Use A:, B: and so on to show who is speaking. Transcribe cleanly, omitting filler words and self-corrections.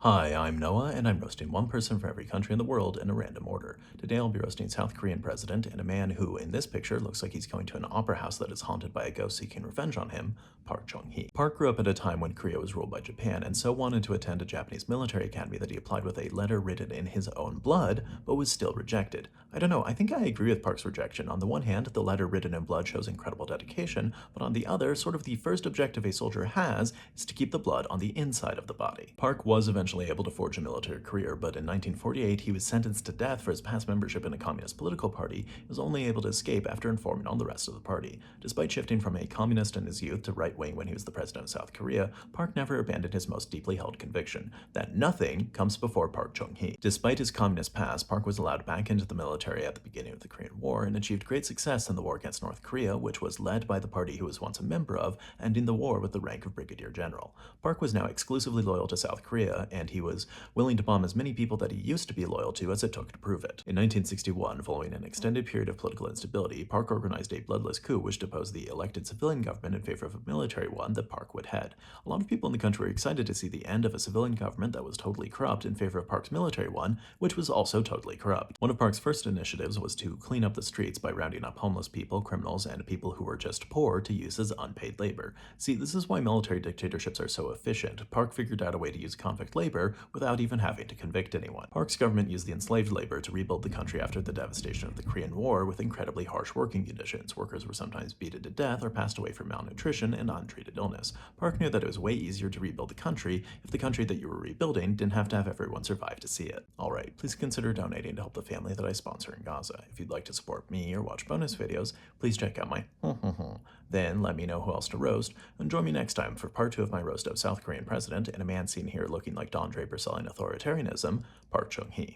A: Hi, I'm Noah, and I'm roasting one person from every country in the world in a random order. Today I'll be roasting South Korean president and a man who, in this picture, looks like he's going to an opera house that is haunted by a ghost seeking revenge on him, Park Chung-hee. Park grew up at a time when Korea was ruled by Japan, and so wanted to attend a Japanese military academy that he applied with a letter written in his own blood, but was still rejected. I don't know, I think I agree with Park's rejection. On the one hand, the letter written in blood shows incredible dedication, but on the other, sort of the first objective a soldier has is to keep the blood on the inside of the body. Park was eventually able to forge a military career, but in 1948 he was sentenced to death for his past membership in a communist political party. He was only able to escape after informing on the rest of the party. Despite shifting from a communist in his youth to right-wing when he was the president of South Korea, Park never abandoned his most deeply held conviction, that nothing comes before Park Chung-hee. Despite his communist past, Park was allowed back into the military at the beginning of the Korean War and achieved great success in the war against North Korea, which was led by the party he was once a member of, and in the war with the rank of brigadier general. Park was now exclusively loyal to South Korea, and he was willing to bomb as many people that he used to be loyal to as it took to prove it. In 1961, following an extended period of political instability, Park organized a bloodless coup which deposed the elected civilian government in favor of a military one that Park would head. A lot of people in the country were excited to see the end of a civilian government that was totally corrupt in favor of Park's military one, which was also totally corrupt. One of Park's first initiatives was to clean up the streets by rounding up homeless people, criminals, and people who were just poor to use as unpaid labor. See, this is why military dictatorships are so efficient. Park figured out a way to use convict labor without even having to convict anyone. Park's government used the enslaved labor to rebuild the country after the devastation of the Korean War with incredibly harsh working conditions. Workers were sometimes beaten to death or passed away from malnutrition and untreated illness. Park knew that it was way easier to rebuild the country if the country that you were rebuilding didn't have to have everyone survive to see it. Alright, please consider donating to help the family that I sponsor in Gaza. If you'd like to support me or watch bonus videos, please check out my then let me know who else to roast, and join me next time for part 2 of my roast of South Korean president and a man seen here looking like Don Draper selling authoritarianism, Park Chung-hee.